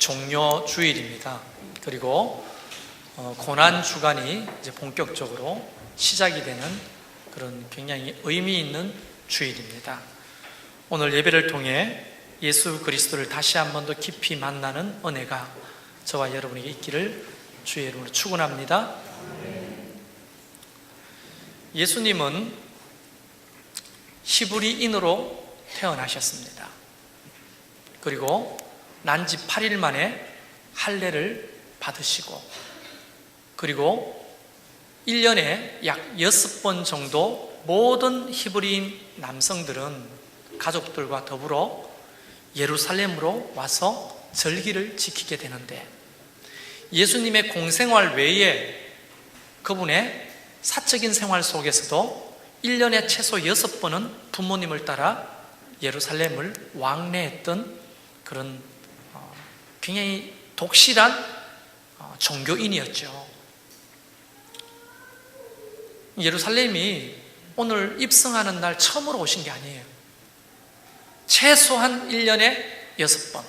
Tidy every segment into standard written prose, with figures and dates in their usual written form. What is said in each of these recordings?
종려 주일입니다. 그리고 고난 주간이 이제 본격적으로 시작이 되는 그런 굉장히 의미 있는 주일입니다. 오늘 예배를 통해 예수 그리스도를 다시 한 번 더 깊이 만나는 은혜가 저와 여러분에게 있기를 주의 이름으로 축원합니다. 예수님은 히브리인으로 태어나셨습니다. 그리고 난지 8일 만에 할례를 받으시고, 그리고 1년에 약 6번 정도 모든 히브리인 남성들은 가족들과 더불어 예루살렘으로 와서 절기를 지키게 되는데, 예수님의 공생활 외에 그분의 사적인 생활 속에서도 1년에 최소 6번은 부모님을 따라 예루살렘을 왕래했던 그런 굉장히 독실한 종교인이었죠. 예루살렘이 오늘 입성하는 날 처음으로 오신 게 아니에요. 최소한 1년에 6번.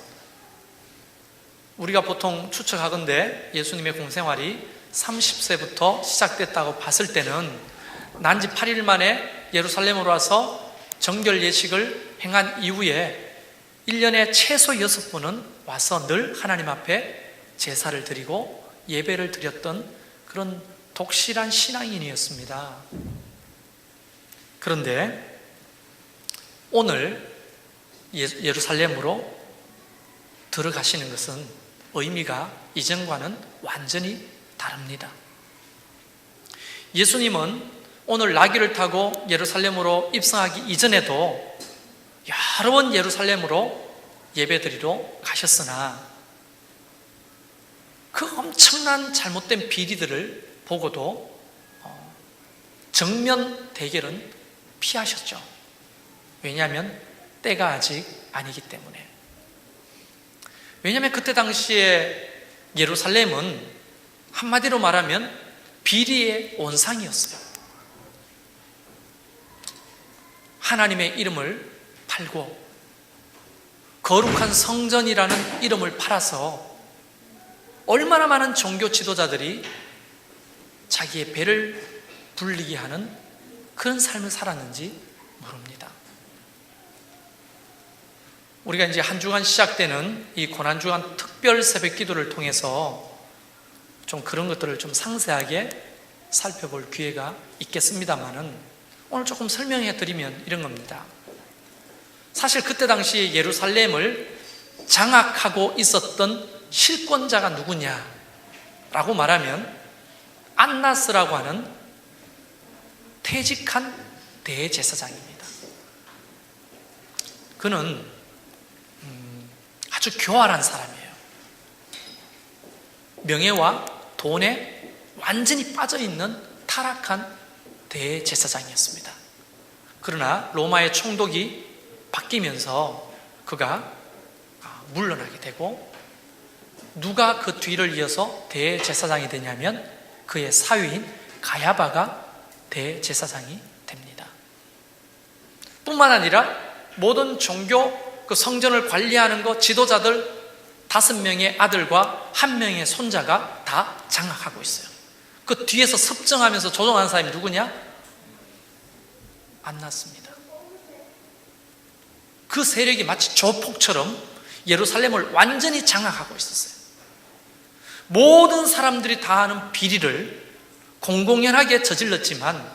우리가 보통 추측하건대 예수님의 공생활이 30세부터 시작됐다고 봤을 때는 난지 8일 만에 예루살렘으로 와서 정결 예식을 행한 이후에 1년에 최소 6번은 와서 늘 하나님 앞에 제사를 드리고 예배를 드렸던 그런 독실한 신앙인이었습니다. 그런데 오늘 예루살렘으로 들어가시는 것은 의미가 이전과는 완전히 다릅니다. 예수님은 오늘 나귀를 타고 예루살렘으로 입성하기 이전에도 여러 번 예루살렘으로 예배드리러 가셨으나 그 엄청난 잘못된 비리들을 보고도 정면 대결은 피하셨죠. 왜냐하면 때가 아직 아니기 때문에. 왜냐하면 그때 당시에 예루살렘은 한마디로 말하면 비리의 온상이었어요. 하나님의 이름을 팔고 거룩한 성전이라는 이름을 팔아서 얼마나 많은 종교 지도자들이 자기의 배를 불리게 하는 그런 삶을 살았는지 모릅니다. 우리가 이제 한 주간 시작되는 이 고난주간 특별 새벽 기도를 통해서 좀 그런 것들을 좀 상세하게 살펴볼 기회가 있겠습니다만은 오늘 조금 설명해 드리면 이런 겁니다. 사실 그때 당시 예루살렘을 장악하고 있었던 실권자가 누구냐라고 말하면 안나스라고 하는 퇴직한 대제사장입니다. 그는 아주 교활한 사람이에요. 명예와 돈에 완전히 빠져있는 타락한 대제사장이었습니다. 그러나 로마의 총독이 바뀌면서 그가 물러나게 되고, 누가 그 뒤를 이어서 대제사장이 되냐면 그의 사위인 가야바가 대제사장이 됩니다. 뿐만 아니라 모든 종교 그 성전을 관리하는 것, 지도자들 5명의 아들과 1명의 손자가 다 장악하고 있어요. 그 뒤에서 섭정하면서 조종하는 사람이 누구냐? 안나스입니다. 그 세력이 마치 조폭처럼 예루살렘을 완전히 장악하고 있었어요. 모든 사람들이 다 아는 비리를 공공연하게 저질렀지만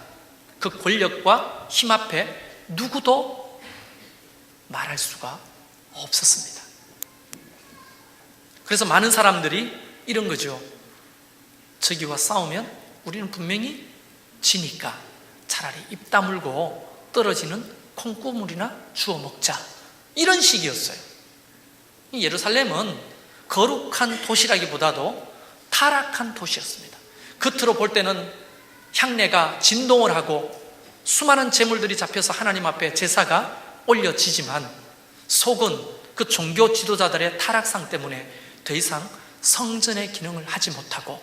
그 권력과 힘 앞에 누구도 말할 수가 없었습니다. 그래서 많은 사람들이 이런 거죠. 저기와 싸우면 우리는 분명히 지니까 차라리 입 다물고 떨어지는 콩고물이나 주워 먹자, 이런 식이었어요. 예루살렘은 거룩한 도시라기보다도 타락한 도시였습니다. 겉으로 볼 때는 향례가 진동을 하고 수많은 제물들이 잡혀서 하나님 앞에 제사가 올려지지만 속은 그 종교 지도자들의 타락상 때문에 더 이상 성전의 기능을 하지 못하고,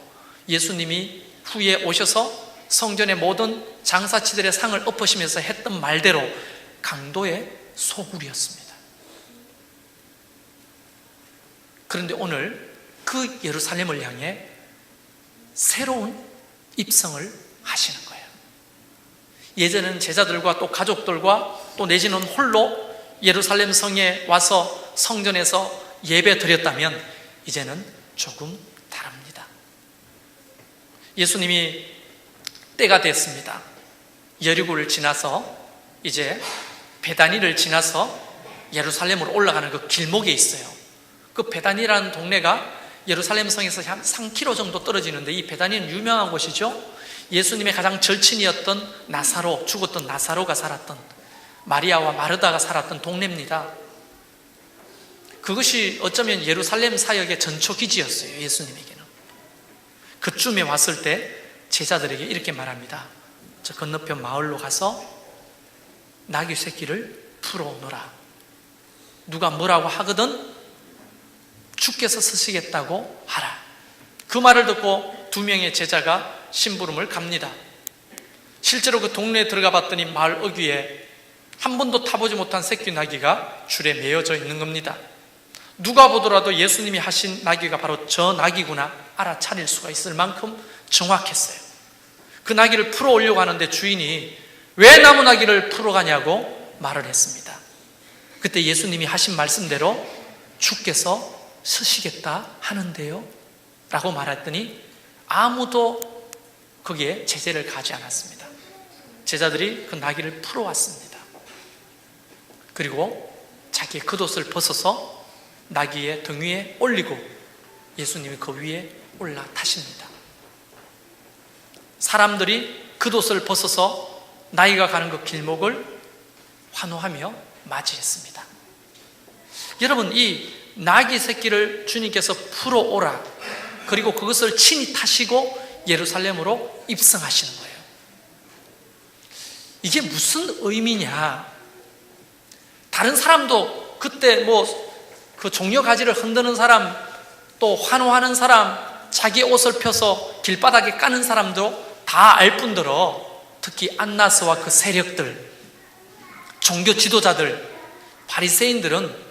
예수님이 후에 오셔서 성전의 모든 장사치들의 상을 엎으시면서 했던 말대로 강도의 소굴이었습니다. 그런데 오늘 그 예루살렘을 향해 새로운 입성을 하시는 거예요. 예전에는 제자들과 또 가족들과 또 내지는 홀로 예루살렘 성에 와서 성전에서 예배 드렸다면 이제는 조금 다릅니다. 예수님이 때가 됐습니다. 여리고를 지나서 이제 베다니를 지나서 예루살렘으로 올라가는 그 길목에 있어요. 그 베다니라는 동네가 예루살렘 성에서 한 3km 정도 떨어지는데, 이 베다니는 유명한 곳이죠. 예수님의 가장 절친이었던 나사로, 죽었던 나사로가 살았던, 마리아와 마르다가 살았던 동네입니다. 그것이 어쩌면 예루살렘 사역의 전초기지였어요, 예수님에게는. 그쯤에 왔을 때 제자들에게 이렇게 말합니다. 저 건너편 마을로 가서 나귀 새끼를 풀어오너라. 누가 뭐라고 하거든 주께서 쓰시겠다고 하라. 그 말을 듣고 2명의 제자가 심부름을 갑니다. 실제로 그 동네에 들어가 봤더니 마을 어귀에 한 번도 타보지 못한 새끼 나귀가 줄에 매어져 있는 겁니다. 누가 보더라도 예수님이 하신 나귀가 바로 저 나귀구나 알아차릴 수가 있을 만큼 정확했어요. 그 나귀를 풀어 오려고 하는데 주인이 왜 나무 나귀를 풀어 가냐고 말을 했습니다. 그때 예수님이 하신 말씀대로 주께서 쓰시겠다 하는데요 라고 말했더니 아무도 거기에 제재를 가지 않았습니다. 제자들이 그 나귀를 풀어왔습니다. 그리고 자기의 겉옷을 벗어서 나귀의 등 위에 올리고 예수님이 그 위에 올라타십니다. 사람들이 겉옷을 벗어서 나귀가 가는 그 길목을 환호하며 맞이했습니다. 여러분, 이 나귀 새끼를 주님께서 풀어오라, 그리고 그것을 친히 타시고 예루살렘으로 입성하시는 거예요. 이게 무슨 의미냐? 다른 사람도 그때 그 종려 가지를 흔드는 사람, 또 환호하는 사람, 자기 옷을 펴서 길바닥에 까는 사람도 다 알 뿐더러 특히 안나스와 그 세력들, 종교 지도자들, 바리새인들은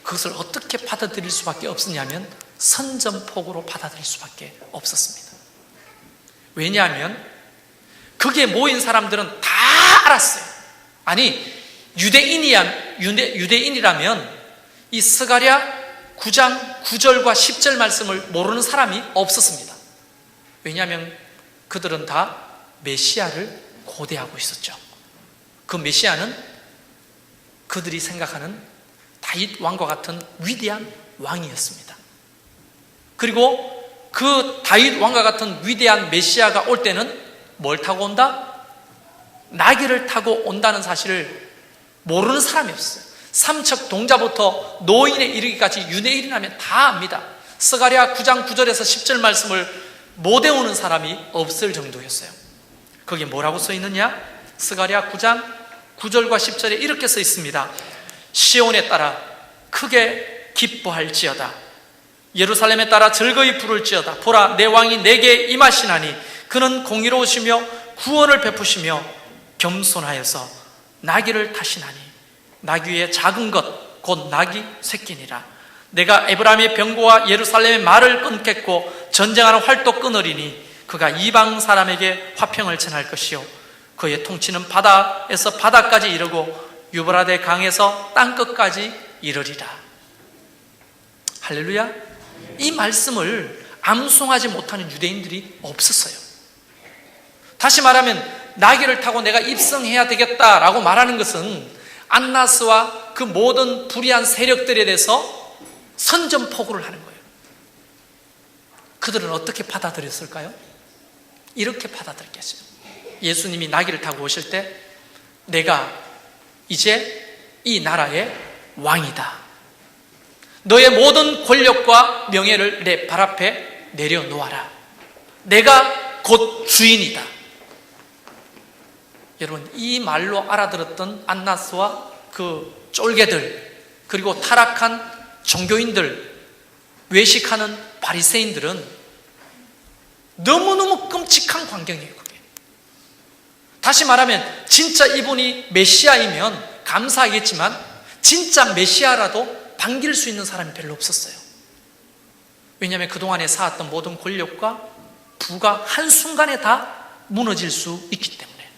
그것을 어떻게 받아들일 수밖에 없었냐면 선전포고로 받아들일 수밖에 없었습니다. 왜냐하면 거기에 모인 사람들은 다 알았어요. 아니, 유대인이라면 이 스가랴 9장 9절과 10절 말씀을 모르는 사람이 없었습니다. 왜냐하면 그들은 다 메시아를 고대하고 있었죠. 그 메시아는 그들이 생각하는 다윗 왕과 같은 위대한 왕이었습니다. 그리고 그 다윗 왕과 같은 위대한 메시아가 올 때는 뭘 타고 온다? 나귀를 타고 온다는 사실을 모르는 사람이 없어요. 삼척 동자부터 노인에 이르기까지 유대인이라면 다 압니다. 스가랴 9장 9절에서 10절 말씀을 못 외우는 사람이 없을 정도였어요. 거기에 뭐라고 써 있느냐? 스가랴 9장 9절과 10절에 이렇게 써 있습니다. 시온에 따라 크게 기뻐할지어다. 예루살렘에 따라 즐거이 부를지어다. 보라, 내 왕이 내게 임하시나니 그는 공의로우시며 구원을 베푸시며 겸손하여서 나귀를 타시나니 나귀의 작은 것 곧 나귀 새끼니라. 내가 에브라임의 병고와 예루살렘의 말을 끊겠고 전쟁하는 활도 끊으리니 그가 이방 사람에게 화평을 전할 것이요 그의 통치는 바다에서 바다까지 이르고 유브라데 강에서 땅끝까지 이르리라. 할렐루야. 이 말씀을 암송하지 못하는 유대인들이 없었어요. 다시 말하면 나귀를 타고 내가 입성해야 되겠다라고 말하는 것은 안나스와 그 모든 불의한 세력들에 대해서 선전포고를 하는 거예요. 그들은 어떻게 받아들였을까요? 이렇게 받아들였어요. 예수님이 나귀를 타고 오실 때 내가 이제 이 나라의 왕이다. 너의 모든 권력과 명예를 내 발 앞에 내려놓아라. 내가 곧 주인이다. 여러분, 이 말로 알아들었던 안나스와 그 쫄개들, 그리고 타락한 종교인들, 외식하는 바리새인들은 너무너무 끔찍한 광경이에요. 그게. 다시 말하면 진짜 이분이 메시아이면 감사하겠지만 진짜 메시아라도 반길 수 있는 사람이 별로 없었어요. 왜냐하면 그동안에 쌓았던 모든 권력과 부가 한순간에 다 무너질 수 있기 때문에.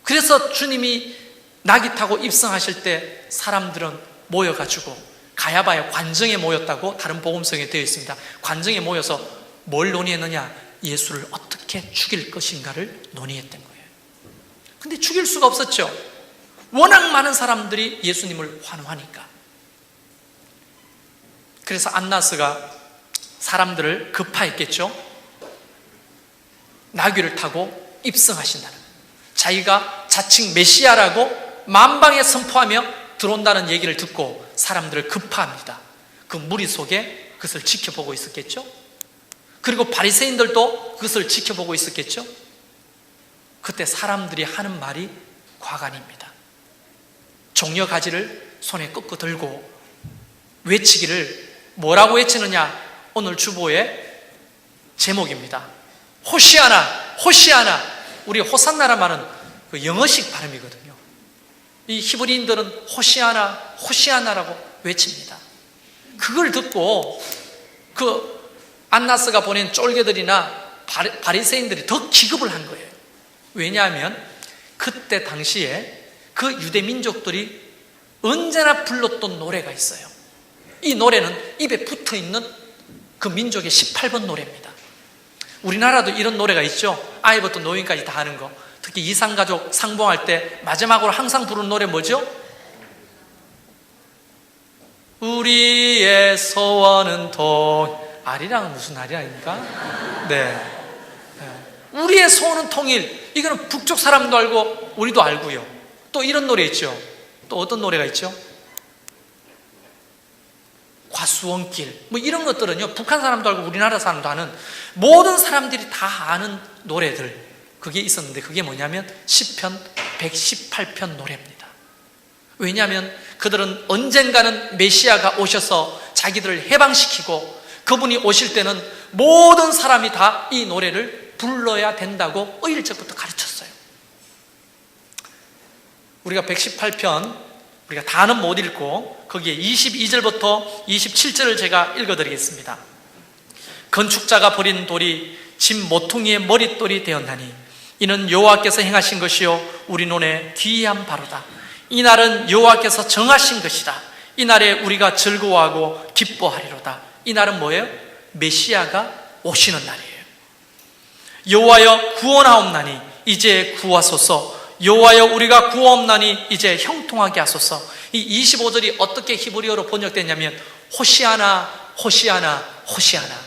그래서 주님이 나귀 타고 입성하실 때 사람들은 모여가지고 가야바의 관정에 모였다고 다른 복음성에 되어 있습니다. 관정에 모여서 뭘 논의했느냐? 예수를 어떻게 죽일 것인가를 논의했던 거예요. 근데 죽일 수가 없었죠. 워낙 많은 사람들이 예수님을 환호하니까. 그래서 안나스가 사람들을 급파했겠죠. 나귀를 타고 입성하신다는, 자기가 자칭 메시아라고 만방에 선포하며 들어온다는 얘기를 듣고 사람들을 급파합니다. 그 무리 속에 그것을 지켜보고 있었겠죠. 그리고 바리새인들도 그것을 지켜보고 있었겠죠. 그때 사람들이 하는 말이 과간입니다. 종려 가지를 손에 꺾어 들고 외치기를, 뭐라고 외치느냐? 오늘 주보의 제목입니다. 호시아나, 호시아나. 우리 호산나라 말은 그 영어식 발음이거든요. 이 히브리인들은 호시아나, 호시아나라고 외칩니다. 그걸 듣고 그 안나스가 보낸 쫄개들이나 바리새인들이 더 기겁을 한 거예요. 왜냐하면 그때 당시에 그 유대 민족들이 언제나 불렀던 노래가 있어요. 이 노래는 입에 붙어있는 그 민족의 18번 노래입니다. 우리나라도 이런 노래가 있죠. 아이부터 노인까지 다 하는 거. 특히 이산가족 상봉할 때 마지막으로 항상 부르는 노래 뭐죠? 우리의 소원은 아리랑은 무슨 아리랑입니까? 네. 우리의 소원은 통일. 이거는 북쪽 사람도 알고 우리도 알고요. 또 이런 노래 있죠. 또 어떤 노래가 있죠? 과수원길. 뭐 이런 것들은요, 북한 사람도 알고 우리나라 사람도 아는, 모든 사람들이 다 아는 노래들, 그게 있었는데, 그게 뭐냐면 시편 118편 노래입니다. 왜냐하면 그들은 언젠가는 메시아가 오셔서 자기들을 해방시키고 그분이 오실 때는 모든 사람이 다 이 노래를 불러야 된다고 어릴 적부터 가르쳤어요. 우리가 118편 우리가 다는 못 읽고 거기에 22절부터 27절을 제가 읽어드리겠습니다. 건축자가 버린 돌이 집 모퉁이의 머릿돌이 되었나니 이는 여호와께서 행하신 것이요 우리 눈에 귀한 바로다. 이 날은 여호와께서 정하신 것이다. 이 날에 우리가 즐거워하고 기뻐하리로다. 이 날은 뭐예요? 메시아가 오시는 날이에요. 여호와여 구원하옵나니 이제 구하소서. 여호와여 우리가 구하옵나니 이제 형통하게 하소서. 이 25절이 어떻게 히브리어로 번역됐냐면 호시아나 호시아나 호시아나.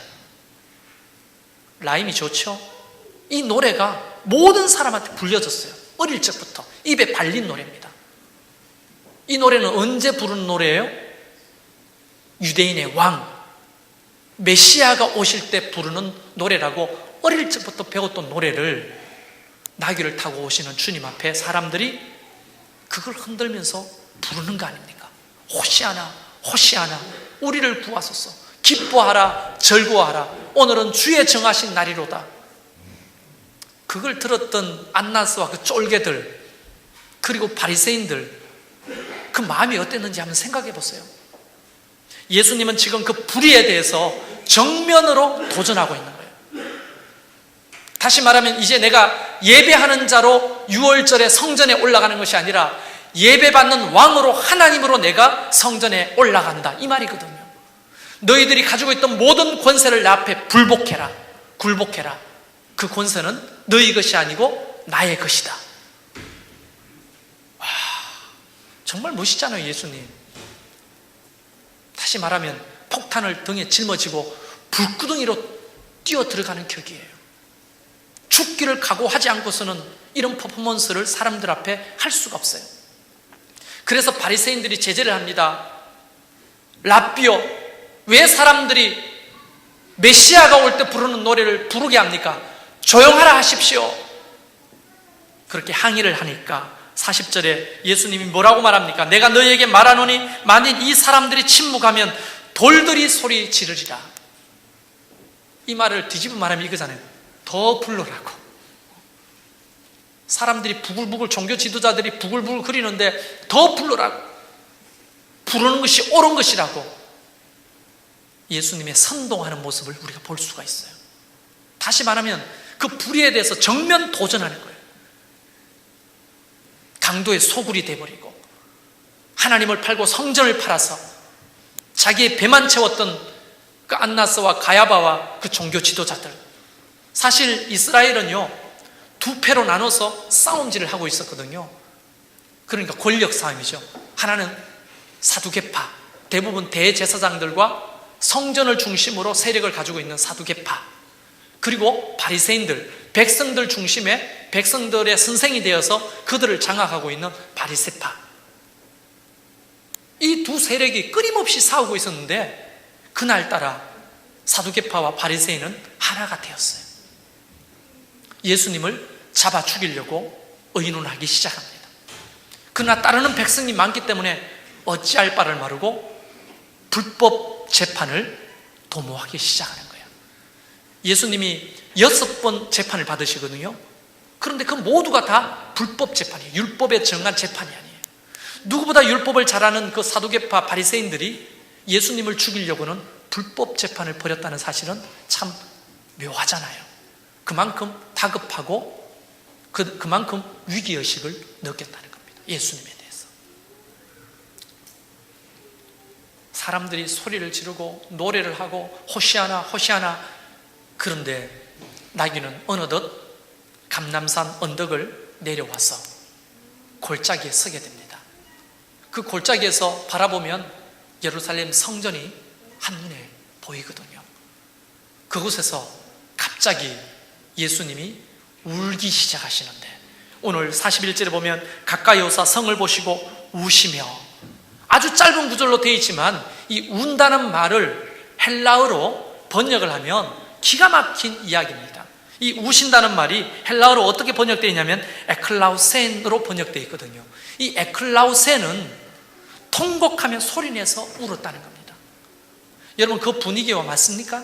라임이 좋죠? 이 노래가 모든 사람한테 불려졌어요. 어릴 적부터 입에 발린 노래입니다. 이 노래는 언제 부르는 노래예요? 유대인의 왕 메시아가 오실 때 부르는 노래라고 어릴 적부터 배웠던 노래를 나귀를 타고 오시는 주님 앞에 사람들이 그걸 흔들면서 부르는 거 아닙니까? 호시아나 호시아나 우리를 구하소서. 기뻐하라 즐거워하라. 오늘은 주의 정하신 날이로다. 그걸 들었던 안나스와 그 쫄개들 그리고 바리새인들 그 마음이 어땠는지 한번 생각해 보세요. 예수님은 지금 그 불의에 대해서 정면으로 도전하고 있는 거예요. 다시 말하면 이제 내가 예배하는 자로 6월절에 성전에 올라가는 것이 아니라 예배받는 왕으로 하나님으로 내가 성전에 올라간다 이 말이거든요. 너희들이 가지고 있던 모든 권세를 내 앞에 굴복해라. 굴복해라. 그 권세는 너희 것이 아니고 나의 것이다. 와, 정말 멋있잖아요 예수님. 다시 말하면 폭탄을 등에 짊어지고 불구덩이로 뛰어 들어가는 격이에요. 죽기를 각오하지 않고서는 이런 퍼포먼스를 사람들 앞에 할 수가 없어요. 그래서 바리새인들이 제재를 합니다. 라삐오, 왜 사람들이 메시아가 올 때 부르는 노래를 부르게 합니까? 조용하라 하십시오. 그렇게 항의를 하니까 40절에 예수님이 뭐라고 말합니까? 내가 너희에게 말하노니 만일 이 사람들이 침묵하면 돌들이 소리 지르리라. 이 말을 뒤집어 말하면 이거잖아요. 더 불러라고. 사람들이 부글부글 종교 지도자들이 부글부글 거리는데 더 불러라고. 부르는 것이 옳은 것이라고. 예수님의 선동하는 모습을 우리가 볼 수가 있어요. 다시 말하면 그 불의에 대해서 정면 도전하는 거예요. 강도의 소굴이 돼버리고 하나님을 팔고 성전을 팔아서 자기의 배만 채웠던 그 안나스와 가야바와 그 종교 지도자들, 사실 이스라엘은요 두 패로 나눠서 싸움질을 하고 있었거든요. 그러니까 권력 싸움이죠. 하나는 사두개파, 대부분 대제사장들과 성전을 중심으로 세력을 가지고 있는 사두개파, 그리고 바리새인들, 백성들 중심의 백성들의 선생이 되어서 그들을 장악하고 있는 바리새파. 이 두 세력이 끊임없이 싸우고 있었는데 그날따라 사두개파와 바리새인은 하나가 되었어요. 예수님을 잡아 죽이려고 의논하기 시작합니다. 그러나 따르는 백성이 많기 때문에 어찌할 바를 모르고 불법 재판을 도모하기 시작하는 거예요. 예수님이 6번 재판을 받으시거든요. 그런데 그 모두가 다 불법 재판이에요. 율법에 정한 재판이 아니에요. 누구보다 율법을 잘 아는 그 사두개파 바리새인들이 예수님을 죽이려고는 불법 재판을 벌였다는 사실은 참 묘하잖아요. 그만큼 다급하고 그만큼 위기의식을 느꼈다는 겁니다. 예수님에 대해서. 사람들이 소리를 지르고 노래를 하고 호시아나 호시아나. 그런데 나귀는 어느덧 감람산 언덕을 내려와서 골짜기에 서게 됩니다. 그 골짜기에서 바라보면 예루살렘 성전이 한눈에 보이거든요. 그곳에서 갑자기 예수님이 울기 시작하시는데, 오늘 41절에 보면 가까이 오사 성을 보시고 우시며, 아주 짧은 구절로 되어 있지만 이 운다는 말을 헬라어로 번역을 하면 기가 막힌 이야기입니다. 이 우신다는 말이 헬라어로 어떻게 번역되어 있냐면 에클라우센으로 번역되어 있거든요. 이 에클라우센은 통곡하며 소리내서 울었다는 겁니다. 여러분, 그 분위기와 맞습니까?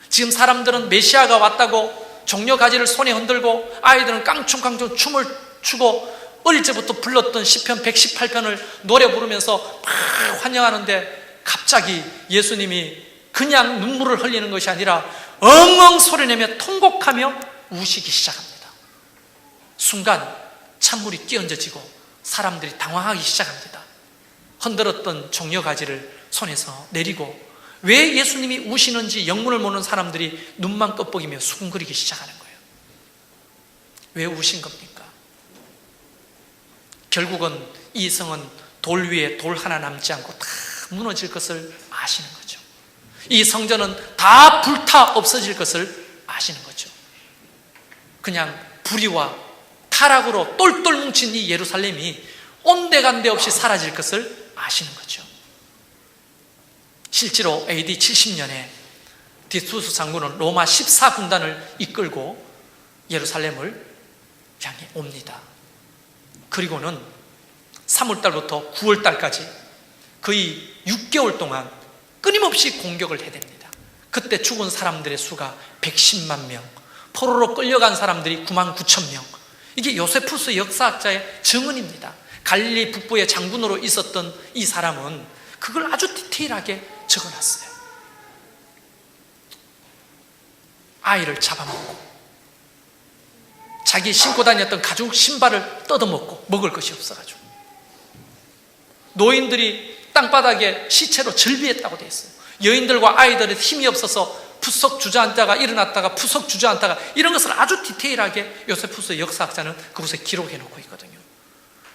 지금 사람들은 메시아가 왔다고 종려가지를 손에 흔들고, 아이들은 깡충깡충 춤을 추고 어릴 때부터 불렀던 시편 118편을 노래 부르면서 막 환영하는데, 갑자기 예수님이 그냥 눈물을 흘리는 것이 아니라 엉엉 소리내며 통곡하며 우시기 시작합니다. 순간 찬물이 끼얹어지고 사람들이 당황하기 시작합니다. 흔들었던 종려가지를 손에서 내리고, 왜 예수님이 우시는지 영문을 모르는 사람들이 눈만 껌뻑이며 수군거리기 시작하는 거예요. 왜 우신 겁니까? 결국은 이 성은 돌 위에 돌 하나 남지 않고 다 무너질 것을 아시는 거죠. 이 성전은 다 불타 없어질 것을 아시는 거죠. 그냥 불의와 타락으로 똘똘 뭉친 이 예루살렘이 온데간데 없이 사라질 것을 아시는 거죠. 실제로 AD 70년에 디투스 장군은 로마 14군단을 이끌고 예루살렘을 향해 옵니다. 그리고는 3월달부터 9월달까지 거의 6개월 동안 끊임없이 공격을 해댑니다. 그때 죽은 사람들의 수가 110만 명, 포로로 끌려간 사람들이 9만 9천 명. 이게 요세푸스 역사학자의 증언입니다. 갈릴리 북부의 장군으로 있었던 이 사람은 그걸 아주 디테일하게 적어놨어요. 아이를 잡아먹고, 자기 신고 다녔던 가죽 신발을 뜯어먹고, 먹을 것이 없어가지고 노인들이 땅바닥에 시체로 절비했다고 되어 있어요. 여인들과 아이들의 힘이 없어서 푸석 주저앉다가 일어났다가 푸석 주저앉다가, 이런 것을 아주 디테일하게 요세푸스 역사학자는 그곳에 기록해 놓고 있거든요.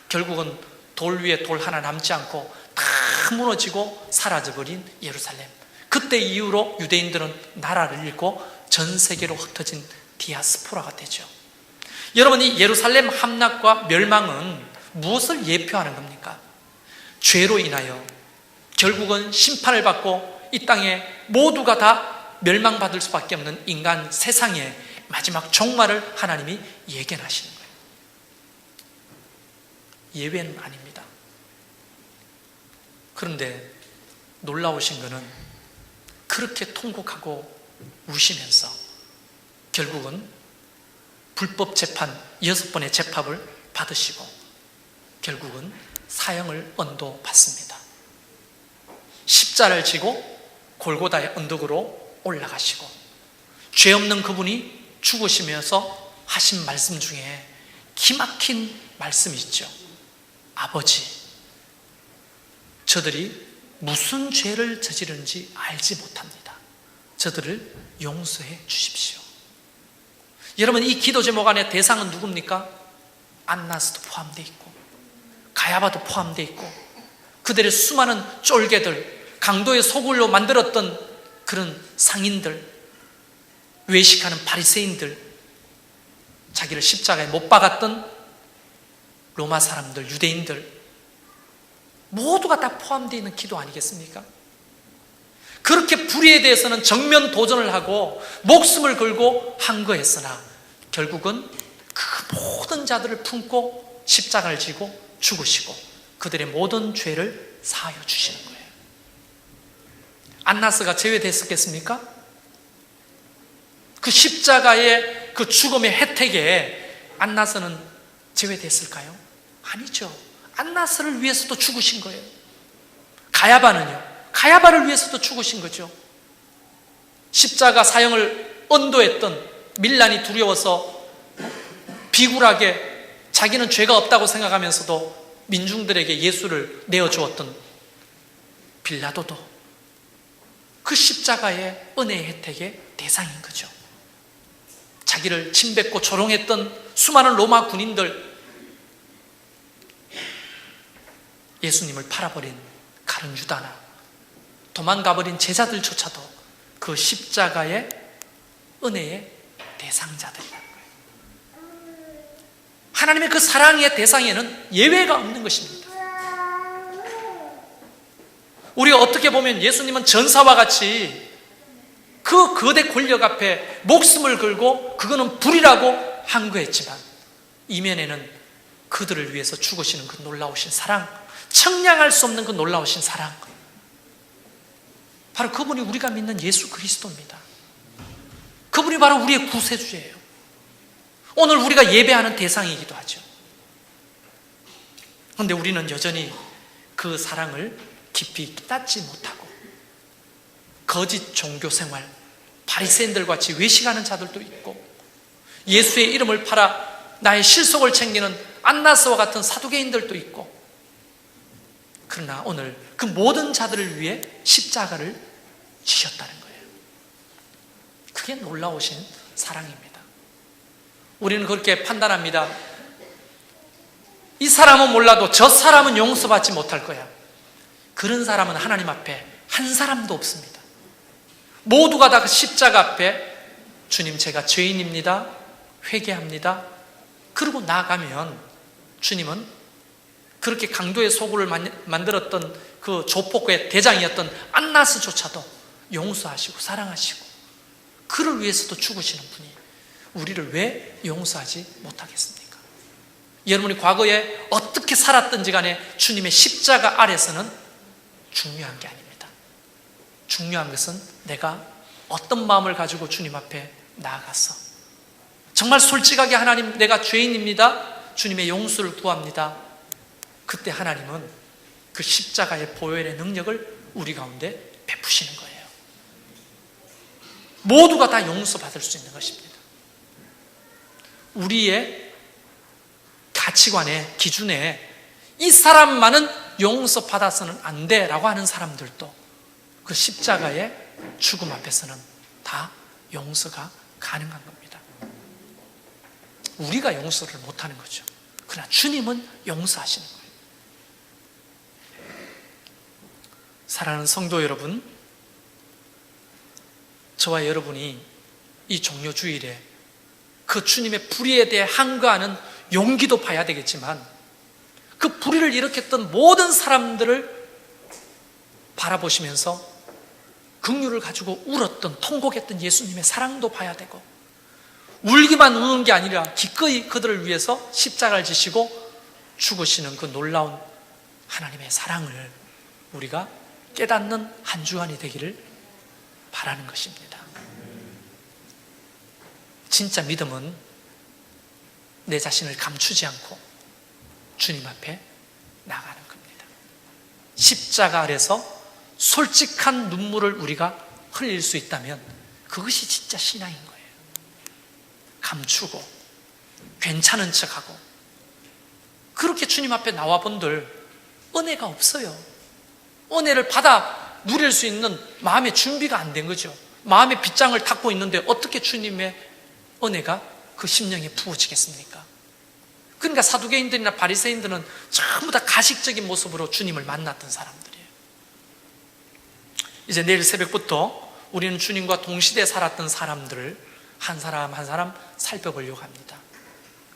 결국은 돌 위에 돌 하나 남지 않고 다 무너지고 사라져버린 예루살렘. 그때 이후로 유대인들은 나라를 잃고 전 세계로 흩어진 디아스포라가 되죠. 여러분, 이 예루살렘 함락과 멸망은 무엇을 예표하는 겁니까? 죄로 인하여 결국은 심판을 받고 이 땅에 모두가 다 멸망받을 수밖에 없는 인간 세상의 마지막 종말을 하나님이 예견하시는 거예요. 예외는 아닙니다. 그런데 놀라우신 것은 그렇게 통곡하고 우시면서 결국은 불법 재판 6번의 재판을 받으시고 결국은 사형을 언도받습니다. 십자를 지고 골고다의 언덕으로 올라가시고 죄 없는 그분이 죽으시면서 하신 말씀 중에 기막힌 말씀이 있죠. 아버지, 저들이 무슨 죄를 저지른지 알지 못합니다. 저들을 용서해 주십시오. 여러분, 이 기도 제목 안에 대상은 누굽니까? 안나스도 포함되어 있고 가야바도 포함되어 있고 그들의 수많은 쫄개들, 강도의 소굴로 만들었던 그런 상인들, 외식하는 바리새인들, 자기를 십자가에 못 박았던 로마 사람들, 유대인들, 모두가 다 포함되어 있는 기도 아니겠습니까? 그렇게 불의에 대해서는 정면 도전을 하고 목숨을 걸고 한 거였으나 결국은 그 모든 자들을 품고 십자가를 지고 죽으시고 그들의 모든 죄를 사하여 주시는 거예요. 안나스가 제외됐었겠습니까? 그 십자가의 그 죽음의 혜택에 안나스는 제외됐을까요? 아니죠. 안나스를 위해서도 죽으신 거예요. 가야바는요, 가야바를 위해서도 죽으신 거죠. 십자가 사형을 언도했던, 밀란이 두려워서 비굴하게 자기는 죄가 없다고 생각하면서도 민중들에게 예수를 내어주었던 빌라도도 그 십자가의 은혜의 혜택의 대상인 거죠. 자기를 침뱉고 조롱했던 수많은 로마 군인들, 예수님을 팔아버린 가룟 유다나 도망가버린 제자들조차도 그 십자가의 은혜의 대상자들이라는 거예요. 하나님의 그 사랑의 대상에는 예외가 없는 것입니다. 우리가 어떻게 보면 예수님은 전사와 같이 그 거대 권력 앞에 목숨을 걸고 그거는 불이라고 항거했지만 이면에는 그들을 위해서 죽으시는 그 놀라우신 사랑, 청량할 수 없는 그 놀라우신 사랑, 바로 그분이 우리가 믿는 예수 그리스도입니다. 그분이 바로 우리의 구세주예요. 오늘 우리가 예배하는 대상이기도 하죠. 그런데 우리는 여전히 그 사랑을 깊이 깨닫지 못하고 거짓 종교생활, 바리새인들 같이 외식하는 자들도 있고 예수의 이름을 팔아 나의 실속을 챙기는 안나스와 같은 사두개인들도 있고, 그러나 오늘 그 모든 자들을 위해 십자가를 지셨다는 거예요. 그게 놀라우신 사랑입니다. 우리는 그렇게 판단합니다. 이 사람은 몰라도 저 사람은 용서받지 못할 거야. 그런 사람은 하나님 앞에 한 사람도 없습니다. 모두가 다 그 십자가 앞에 주님, 제가 죄인입니다, 회개합니다, 그러고 나아가면 주님은 그렇게 강도의 소굴을 만들었던 그 조폭의 대장이었던 안나스조차도 용서하시고 사랑하시고 그를 위해서도 죽으시는 분이 우리를 왜 용서하지 못하겠습니까? 여러분이 과거에 어떻게 살았든지 간에 주님의 십자가 아래서는 중요한 게 아닙니다. 중요한 것은 내가 어떤 마음을 가지고 주님 앞에 나아가서 정말 솔직하게 하나님, 내가 죄인입니다, 주님의 용서를 구합니다. 그때 하나님은 그 십자가의 보혈의 능력을 우리 가운데 베푸시는 거예요. 모두가 다 용서받을 수 있는 것입니다. 우리의 가치관에, 기준에 이 사람만은 용서받아서는 안 돼라고 하는 사람들도 그 십자가의 죽음 앞에서는 다 용서가 가능한 겁니다. 우리가 용서를 못하는 거죠. 그러나 주님은 용서하시는 거예요. 사랑하는 성도 여러분, 저와 여러분이 이 종료주일에 그 주님의 불의에 대해 항거하는 용기도 봐야 되겠지만, 그 불의를 일으켰던 모든 사람들을 바라보시면서 긍휼을 가지고 울었던, 통곡했던 예수님의 사랑도 봐야 되고, 울기만 우는 게 아니라 기꺼이 그들을 위해서 십자가를 지시고 죽으시는 그 놀라운 하나님의 사랑을 우리가 깨닫는 한 주간이 되기를 바라는 것입니다. 진짜 믿음은 내 자신을 감추지 않고 주님 앞에 나가는 겁니다. 십자가 아래서 솔직한 눈물을 우리가 흘릴 수 있다면 그것이 진짜 신앙인 거예요. 감추고 괜찮은 척하고 그렇게 주님 앞에 나와 본들 은혜가 없어요. 은혜를 받아 누릴 수 있는 마음의 준비가 안 된 거죠. 마음의 빗장을 닦고 있는데 어떻게 주님의 은혜가 그 심령에 부어지겠습니까? 그러니까 사두개인들이나 바리새인들은 전부 다 가식적인 모습으로 주님을 만났던 사람들이에요. 이제 내일 새벽부터 우리는 주님과 동시대에 살았던 사람들을 한 사람 한 사람 살펴보려고 합니다.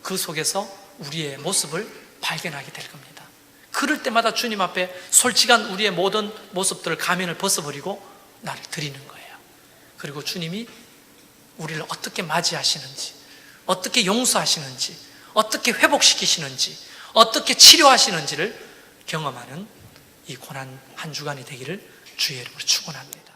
그 속에서 우리의 모습을 발견하게 될 겁니다. 그럴 때마다 주님 앞에 솔직한 우리의 모든 모습들을 가면을 벗어버리고 나를 드리는 거예요. 그리고 주님이 우리를 어떻게 맞이하시는지, 어떻게 용서하시는지, 어떻게 회복시키시는지, 어떻게 치료하시는지를 경험하는 이 고난 한 주간이 되기를 주의 이름으로 축원합니다.